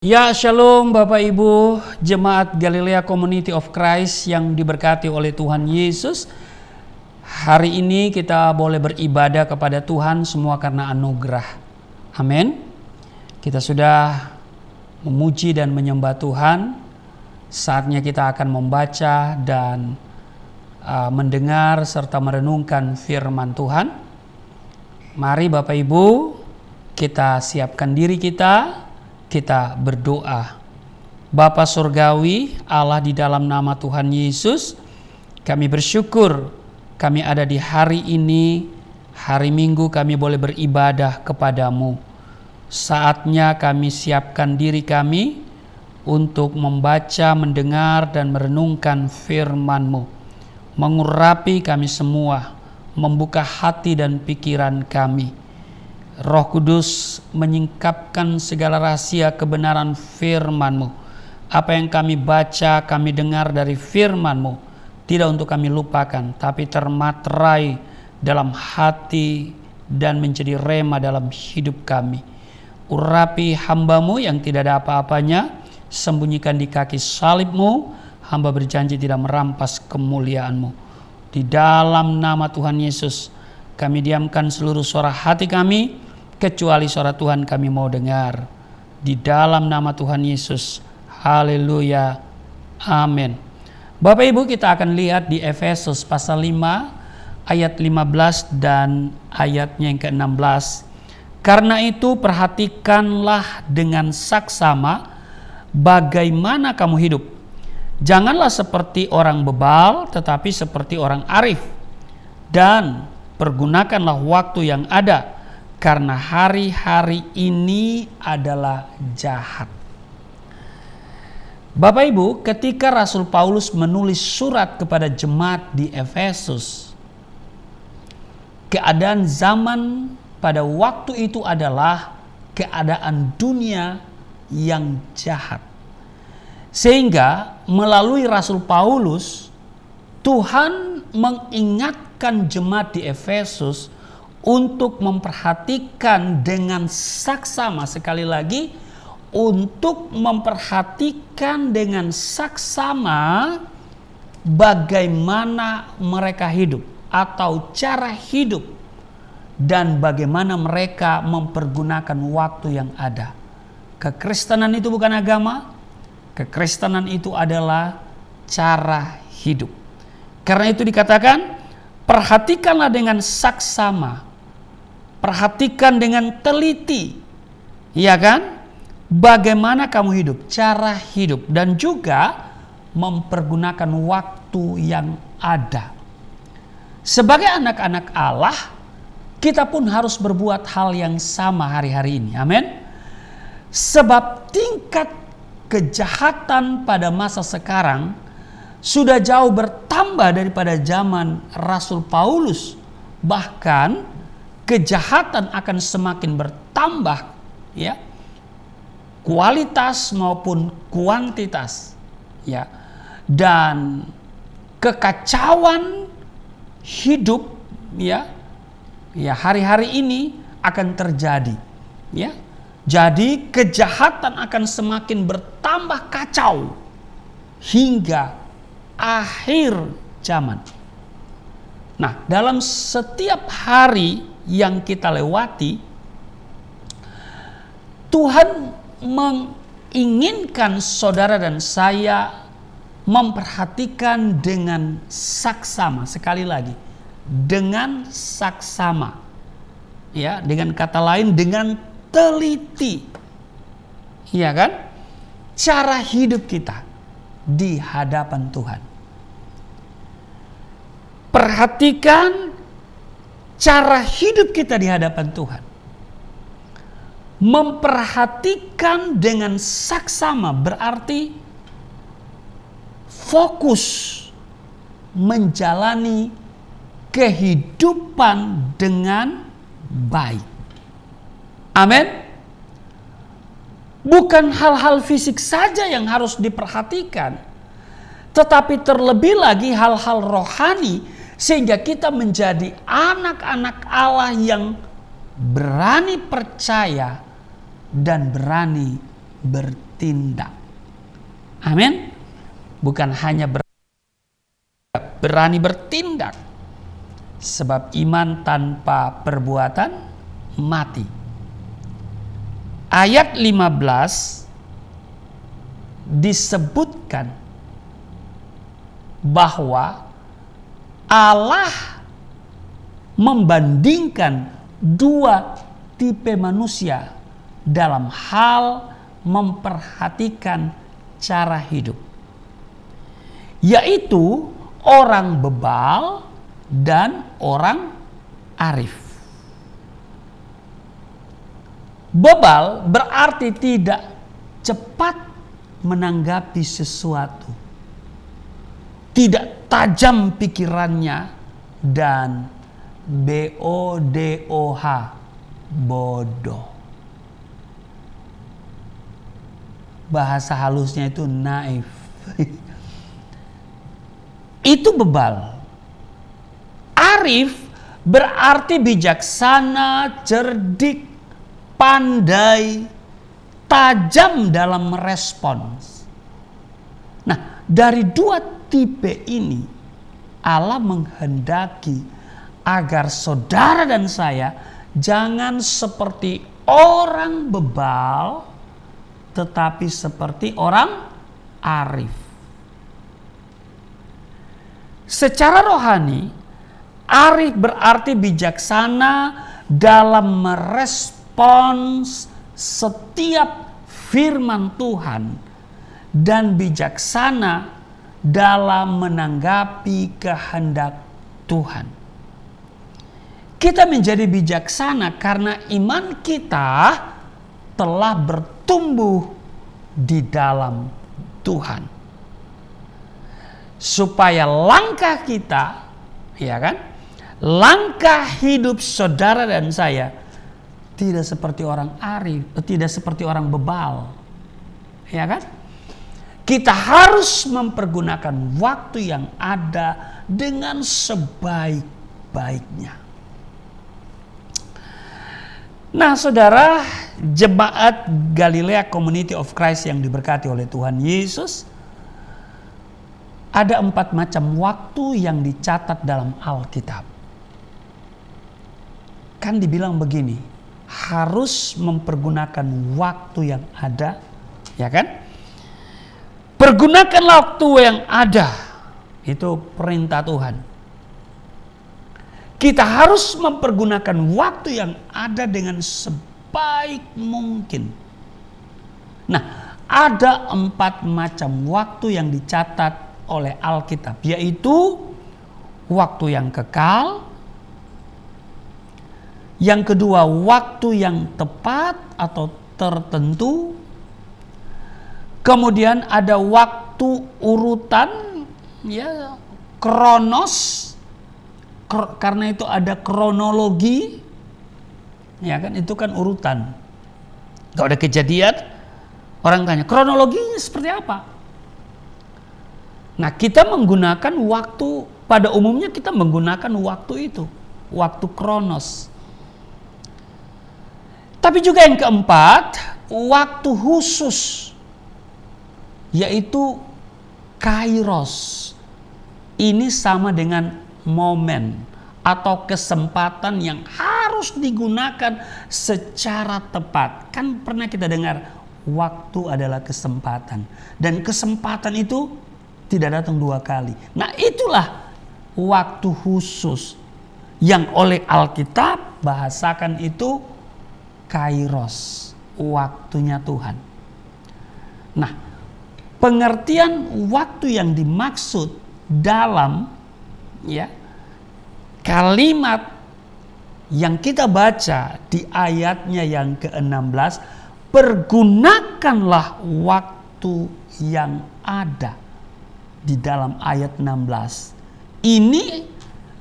Ya, Shalom Bapak Ibu, Jemaat Galilea Community of Christ yang diberkati oleh Tuhan Yesus. Hari ini kita boleh beribadah kepada Tuhan semua karena anugerah. Amin. Kita sudah memuji dan menyembah Tuhan. Saatnya kita akan membaca dan mendengar serta merenungkan firman Tuhan. Mari Bapak Ibu, kita siapkan diri kita berdoa. Bapa Surgawi, Allah, di dalam nama Tuhan Yesus, kami bersyukur kami ada di hari ini, hari Minggu kami boleh beribadah kepadamu. Saatnya kami siapkan diri kami untuk membaca, mendengar, dan merenungkan firman-Mu. Mengurapi kami semua, membuka hati dan pikiran kami. Roh Kudus menyingkapkan segala rahasia kebenaran firman-Mu. Apa yang kami baca, kami dengar dari firman-Mu, tidak untuk kami lupakan, tapi termaterai dalam hati dan menjadi rema dalam hidup kami. Urapi hamba-Mu yang tidak ada apa-apanya, sembunyikan di kaki salib-Mu. Hamba berjanji tidak merampas kemuliaan-Mu. Di dalam nama Tuhan Yesus, kami diamkan seluruh suara hati kami, kecuali suara Tuhan kami mau dengar. Di dalam nama Tuhan Yesus. Haleluya. Amin. Bapak Ibu, kita akan lihat di Efesus pasal 5 ayat 15 dan ayatnya yang ke-16. Karena itu perhatikanlah dengan saksama bagaimana kamu hidup. Janganlah seperti orang bebal, tetapi seperti orang arif. Dan pergunakanlah waktu yang ada, karena hari-hari ini adalah jahat. Bapak Ibu, ketika Rasul Paulus menulis surat kepada jemaat di Efesus, keadaan zaman pada waktu itu adalah keadaan dunia yang jahat. Sehingga melalui Rasul Paulus, Tuhan mengingatkan jemaat di Efesus untuk memperhatikan dengan saksama, sekali lagi, untuk memperhatikan dengan saksama bagaimana mereka hidup atau cara hidup dan bagaimana mereka mempergunakan waktu yang ada. Kekristenan itu bukan agama, kekristenan itu adalah cara hidup. Karena itu dikatakan, perhatikanlah dengan saksama. Perhatikan dengan teliti, ya kan? Bagaimana kamu hidup, cara hidup, dan juga mempergunakan waktu yang ada. Sebagai anak-anak Allah, kita pun harus berbuat hal yang sama hari-hari ini. Amin. Sebab tingkat kejahatan pada masa sekarang sudah jauh bertambah daripada zaman Rasul Paulus. Bahkan kejahatan akan semakin bertambah, ya, kualitas maupun kuantitas, ya, dan kekacauan hidup, ya hari-hari ini akan terjadi, ya. Jadi kejahatan akan semakin bertambah kacau hingga akhir zaman. Nah, dalam setiap hari yang kita lewati, Tuhan menginginkan saudara dan saya memperhatikan dengan saksama. Sekali lagi, dengan saksama, ya, dengan kata lain, dengan teliti, ya kan, cara hidup kita di hadapan Tuhan. Perhatikan cara hidup kita di hadapan Tuhan. Memperhatikan dengan saksama berarti fokus menjalani kehidupan dengan baik. Amin. Bukan hal-hal fisik saja yang harus diperhatikan, tetapi terlebih lagi hal-hal rohani, sehingga kita menjadi anak-anak Allah yang berani percaya dan berani bertindak. Amin. Bukan hanya berani bertindak. Sebab iman tanpa perbuatan mati. Ayat 15 disebutkan bahwa Allah membandingkan dua tipe manusia dalam hal memperhatikan cara hidup, yaitu orang bebal dan orang arif. Bebal berarti tidak cepat menanggapi sesuatu, tidak tajam pikirannya, dan BODOH, bodoh. Bahasa halusnya itu naif. Itu bebal. Arif berarti bijaksana, cerdik, pandai, tajam dalam merespons. Nah, dari dua tipe ini Allah menghendaki agar saudara dan saya jangan seperti orang bebal, tetapi seperti orang arif. Secara rohani, arif berarti bijaksana dalam merespons setiap firman Tuhan dan bijaksana dalam menanggapi kehendak Tuhan. Kita menjadi bijaksana karena iman kita telah bertumbuh di dalam Tuhan. Supaya langkah kita, ya kan, langkah hidup saudara dan saya tidak seperti orang arif, tidak seperti orang bebal, ya kan? Kita harus mempergunakan waktu yang ada dengan sebaik-baiknya. Nah, saudara, jemaat Galilea Community of Christ yang diberkati oleh Tuhan Yesus, ada 4 macam waktu yang dicatat dalam Alkitab. Kan dibilang begini, harus mempergunakan waktu yang ada, ya kan? Pergunakan waktu yang ada, itu perintah Tuhan. Kita harus mempergunakan waktu yang ada dengan sebaik mungkin. Nah, ada 4 macam waktu yang dicatat oleh Alkitab, yaitu waktu yang kekal, yang kedua waktu yang tepat atau tertentu, kemudian ada waktu urutan, ya, kronos, karena itu ada kronologi, ya kan, itu kan urutan. Kalau ada kejadian, orang tanya kronologinya seperti apa? Nah, kita menggunakan waktu, pada umumnya kita menggunakan waktu itu, waktu kronos. Tapi juga yang keempat, waktu khusus, yaitu kairos. Ini sama dengan momen atau kesempatan yang harus digunakan secara tepat. Kan pernah kita dengar, waktu adalah kesempatan. Dan kesempatan itu tidak datang 2 kali. Nah, itulah waktu khusus yang oleh Alkitab bahasakan itu kairos, waktunya Tuhan. Nah, pengertian waktu yang dimaksud dalam, ya, kalimat yang kita baca di ayatnya yang ke-16, pergunakanlah waktu yang ada. Di dalam ayat 16 ini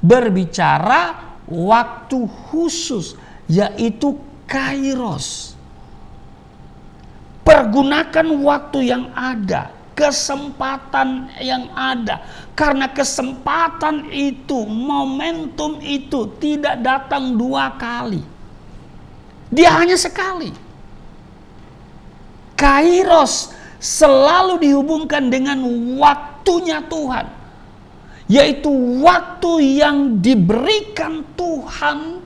berbicara waktu khusus, yaitu kairos. Pergunakan waktu yang ada, kesempatan yang ada, karena kesempatan itu, momentum itu tidak datang 2 kali, dia hanya sekali. Kairos selalu dihubungkan dengan waktunya Tuhan, yaitu waktu yang diberikan Tuhan,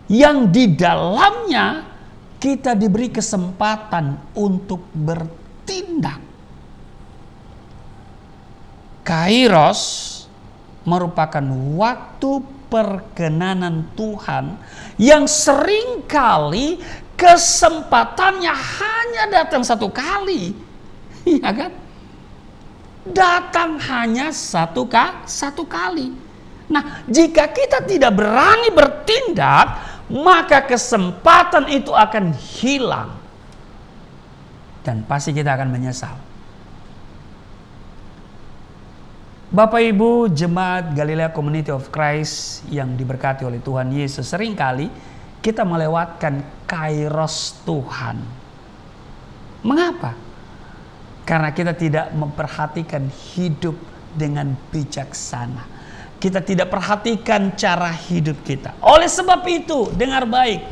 yang di dalamnya kita diberi kesempatan untuk bertindak. Kairos merupakan waktu perkenanan Tuhan yang seringkali kesempatannya hanya datang satu kali. Iya kan? Datang hanya satu kali. Nah, jika kita tidak berani bertindak, maka kesempatan itu akan hilang. Dan pasti kita akan menyesal. Bapak Ibu Jemaat Galilea Community of Christ yang diberkati oleh Tuhan Yesus, seringkali kita melewatkan kairos Tuhan. Mengapa? Karena kita tidak memperhatikan hidup dengan bijaksana. Kita tidak perhatikan cara hidup kita. Oleh sebab itu, dengar baik,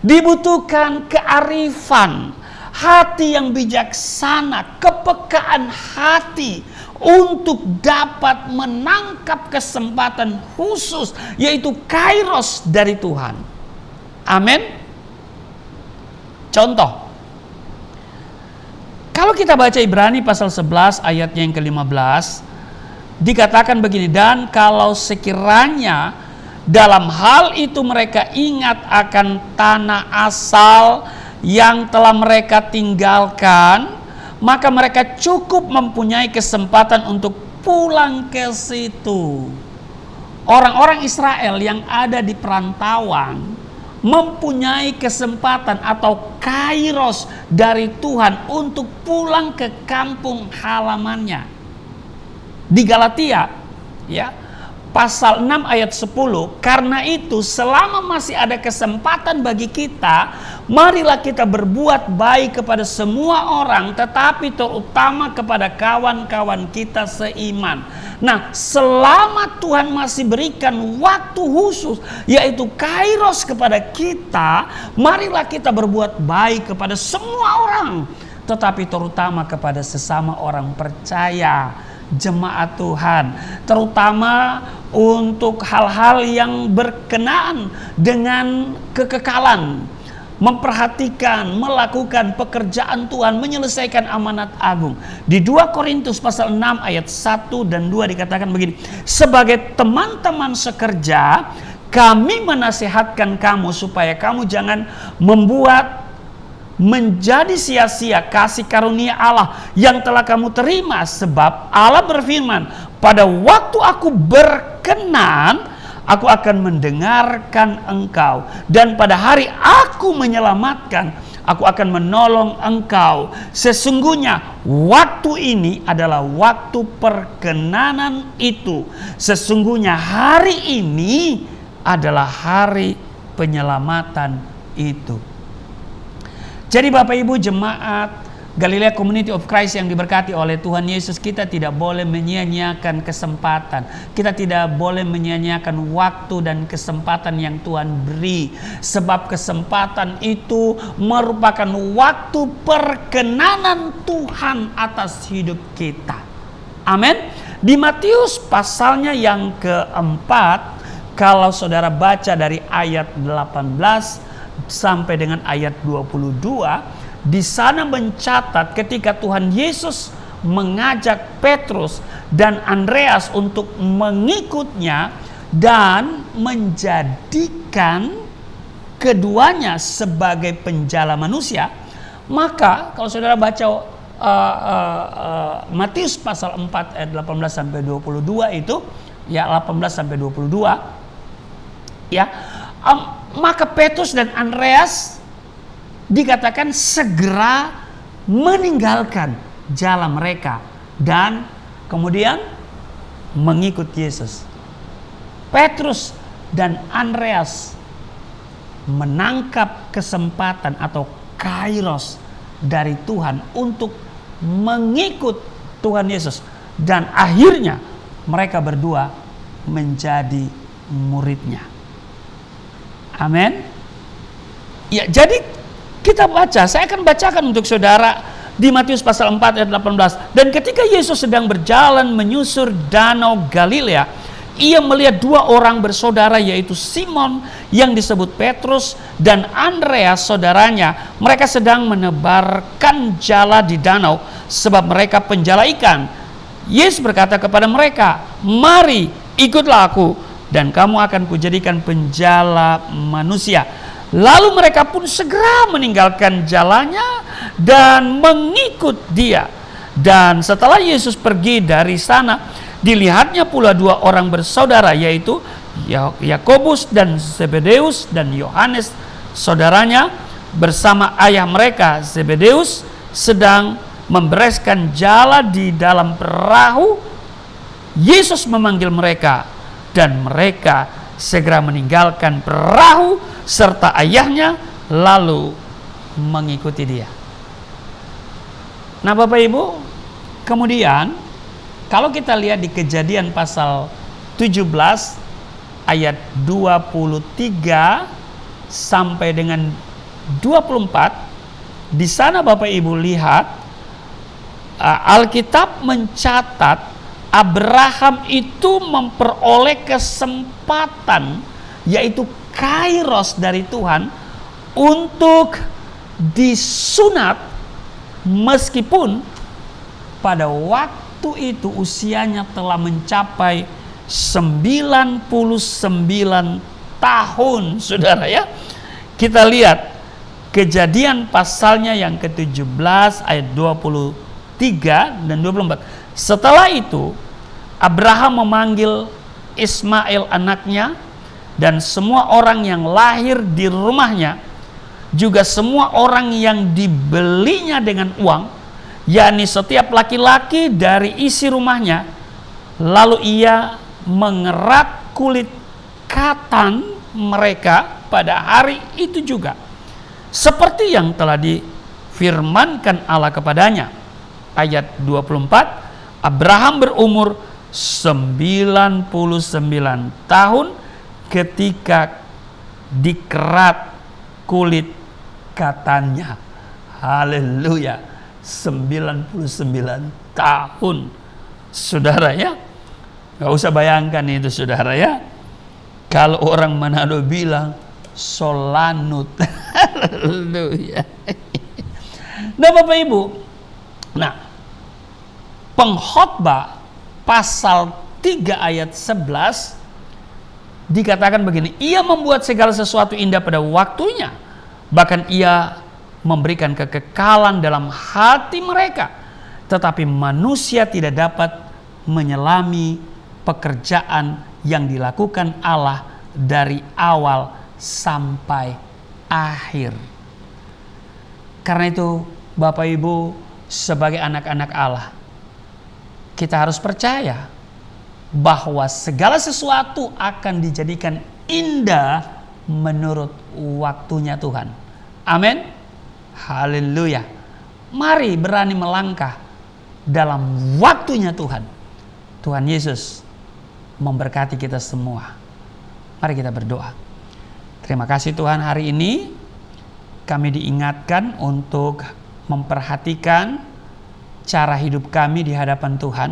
dibutuhkan kearifan, hati yang bijaksana, kepekaan hati untuk dapat menangkap kesempatan khusus, yaitu kairos dari Tuhan. Amin. Contoh, kalau kita baca Ibrani pasal 11 ayatnya yang ke-15, dikatakan begini, dan kalau sekiranya dalam hal itu mereka ingat akan tanah asal yang telah mereka tinggalkan, maka mereka cukup mempunyai kesempatan untuk pulang ke situ. Orang-orang Israel yang ada di perantauan mempunyai kesempatan atau kairos dari Tuhan untuk pulang ke kampung halamannya. Di Galatia, ya, pasal 6 ayat 10, karena itu selama masih ada kesempatan bagi kita, marilah kita berbuat baik kepada semua orang, tetapi terutama kepada kawan-kawan kita seiman. Nah, selama Tuhan masih berikan waktu khusus, yaitu kairos kepada kita, marilah kita berbuat baik kepada semua orang, tetapi terutama kepada sesama orang percaya, jemaat Tuhan, terutama untuk hal-hal yang berkenaan dengan kekekalan, memperhatikan, melakukan pekerjaan Tuhan, menyelesaikan amanat agung. Di 2 Korintus pasal 6 ayat 1 dan 2 dikatakan begini, sebagai teman-teman sekerja, kami menasihatkan kamu supaya kamu jangan membuat menjadi sia-sia kasih karunia Allah yang telah kamu terima, sebab Allah berfirman, pada waktu aku berkenan, aku akan mendengarkan engkau, dan pada hari aku menyelamatkan, aku akan menolong engkau. Sesungguhnya waktu ini adalah waktu perkenanan itu. Sesungguhnya hari ini adalah hari penyelamatan itu. Jadi Bapak Ibu Jemaat Galilea Community of Christ yang diberkati oleh Tuhan Yesus, kita tidak boleh menyia-nyiakan kesempatan. Kita tidak boleh menyia-nyiakan waktu dan kesempatan yang Tuhan beri. Sebab kesempatan itu merupakan waktu perkenanan Tuhan atas hidup kita. Amin. Di Matius pasalnya yang keempat, kalau saudara baca dari ayat 18 sampai dengan ayat 22, di sana mencatat ketika Tuhan Yesus mengajak Petrus dan Andreas untuk mengikutnya dan menjadikan keduanya sebagai penjala manusia. Maka kalau saudara baca Matius pasal 4 ayat 18 sampai 22 itu, ya 18 sampai 22, ya, maka Petrus dan Andreas dikatakan segera meninggalkan jalan mereka dan kemudian mengikut Yesus. Petrus dan Andreas menangkap kesempatan atau kairos dari Tuhan untuk mengikut Tuhan Yesus, dan akhirnya mereka berdua menjadi muridnya. Amin. Ya, jadi Kita baca, saya akan bacakan untuk saudara di Matius pasal 4 ayat 18. Dan ketika Yesus sedang berjalan menyusur danau Galilea, ia melihat dua orang bersaudara, yaitu Simon yang disebut Petrus dan Andreas saudaranya. Mereka sedang menebarkan jala di danau sebab mereka penjala ikan. Yesus berkata kepada mereka, "Mari, ikutlah aku, dan kamu akan kujadikan penjala manusia." Lalu mereka pun segera meninggalkan jalannya dan mengikut dia. Dan setelah Yesus pergi dari sana, dilihatnya pula dua orang bersaudara, yaitu Yakobus dan Zebedeus dan Yohanes saudaranya bersama ayah mereka Zebedeus sedang membereskan jala di dalam perahu. Yesus memanggil mereka dan mereka segera meninggalkan perahu serta ayahnya lalu mengikuti dia. Nah Bapak Ibu, kemudian kalau kita lihat di Kejadian pasal 17 ayat 23 sampai dengan 24, di sana Bapak Ibu lihat Alkitab mencatat Abraham itu memperoleh kesempatan, yaitu kairos dari Tuhan, untuk disunat meskipun pada waktu itu usianya telah mencapai 99 tahun, saudara ya. Kita lihat Kejadian pasalnya yang ke-17 ayat 23 dan 24. Setelah itu Abraham memanggil Ismail anaknya dan semua orang yang lahir di rumahnya, juga semua orang yang dibelinya dengan uang, yakni setiap laki-laki dari isi rumahnya. Lalu ia mengerat kulit katan mereka pada hari itu juga, seperti yang telah difirmankan Allah kepadanya. Ayat 24, Abraham berumur 99 tahun ketika dikerat kulit katannya. Haleluya, 99 tahun, saudara ya. Gak usah bayangkan itu, saudara ya. Kalau orang Manado bilang solanut. Haleluya. Nah Bapak Ibu, nah Pengkhotbah pasal 3 ayat 11 dikatakan begini, ia membuat segala sesuatu indah pada waktunya, bahkan ia memberikan kekekalan dalam hati mereka, tetapi manusia tidak dapat menyelami pekerjaan yang dilakukan Allah dari awal sampai akhir. Karena itu Bapak Ibu, sebagai anak-anak Allah, kita harus percaya bahwa segala sesuatu akan dijadikan indah menurut waktunya Tuhan. Amin. Haleluya. Mari berani melangkah dalam waktunya Tuhan. Tuhan Yesus memberkati kita semua. Mari kita berdoa. Terima kasih Tuhan, hari ini kami diingatkan untuk memperhatikan cara hidup kami di hadapan Tuhan.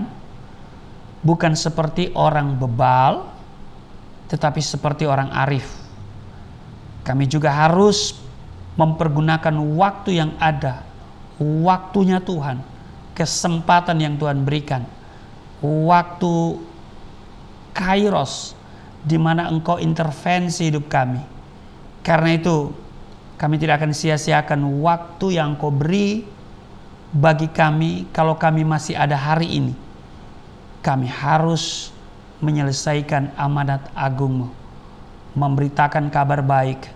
Bukan seperti orang bebal, tetapi seperti orang arif. Kami juga harus mempergunakan waktu yang ada, waktunya Tuhan, kesempatan yang Tuhan berikan, waktu kairos di mana Engkau intervensi hidup kami. Karena itu kami tidak akan sia-siakan waktu yang Engkau beri bagi kami. Kalau kami masih ada hari ini, kami harus menyelesaikan amanat agung-Mu, memberitakan kabar baik,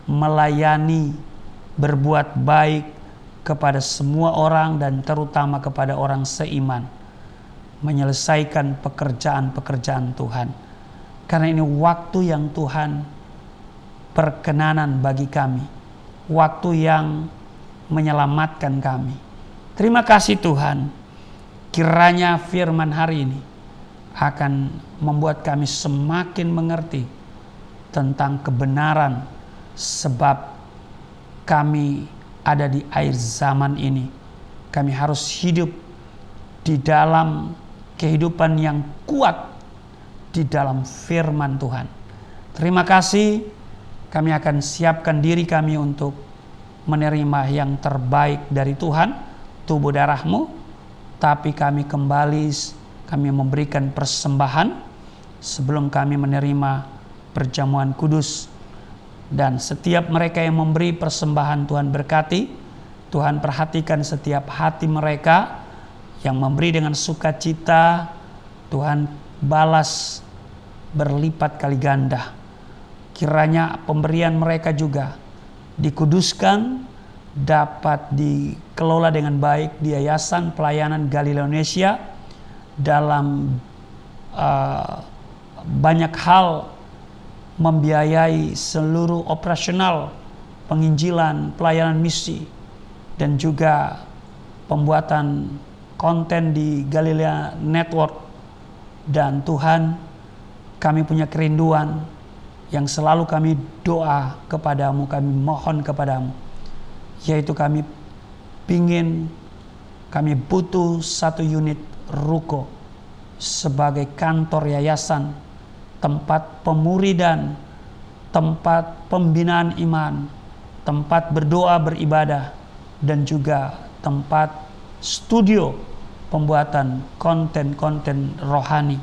melayani, berbuat baik kepada semua orang dan terutama kepada orang seiman, menyelesaikan pekerjaan-pekerjaan Tuhan. Karena ini waktu yang Tuhan perkenanan bagi kami, waktu yang menyelamatkan kami. Terima kasih Tuhan. Kiranya firman hari ini akan membuat kami semakin mengerti tentang kebenaran, sebab kami ada di akhir zaman ini. Kami harus hidup di dalam kehidupan yang kuat di dalam firman Tuhan. Terima kasih, kami akan siapkan diri kami untuk menerima yang terbaik dari Tuhan, tubuh darah-Mu. Tapi kami kembali, kami memberikan persembahan sebelum kami menerima perjamuan kudus. Dan setiap mereka yang memberi persembahan, Tuhan berkati. Tuhan perhatikan setiap hati mereka yang memberi dengan sukacita. Tuhan balas berlipat kali ganda. Kiranya pemberian mereka juga dikuduskan, dapat dikelola dengan baik di Yayasan Pelayanan Galilea Indonesia dalam banyak hal, membiayai seluruh operasional penginjilan, pelayanan misi, dan juga pembuatan konten di Galilea Network. Dan Tuhan, kami punya kerinduan yang selalu kami doa kepadamu, kami mohon kepadamu, yaitu kami butuh 1 unit ruko sebagai kantor yayasan, tempat pemuridan, tempat pembinaan iman, tempat berdoa beribadah, dan juga tempat studio pembuatan konten-konten rohani.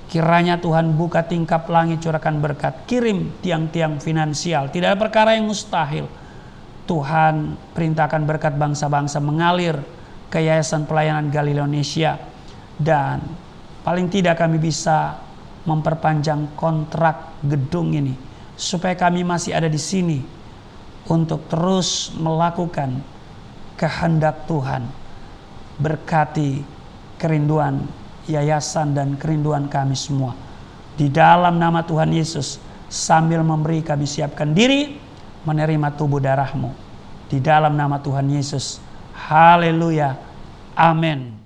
Kiranya Tuhan buka tingkap langit, curahkan berkat, kirim tiang-tiang finansial. Tidak ada perkara yang mustahil. Tuhan perintahkan berkat bangsa-bangsa mengalir ke Yayasan Pelayanan Galilea Indonesia. Dan paling tidak kami bisa memperpanjang kontrak gedung ini, supaya kami masih ada di sini untuk terus melakukan kehendak Tuhan. Berkati kerinduan yayasan dan kerinduan kami semua. Di dalam nama Tuhan Yesus, sambil memberi kami siapkan diri menerima tubuh darah-Mu. Di dalam nama Tuhan Yesus. Haleluya. Amin.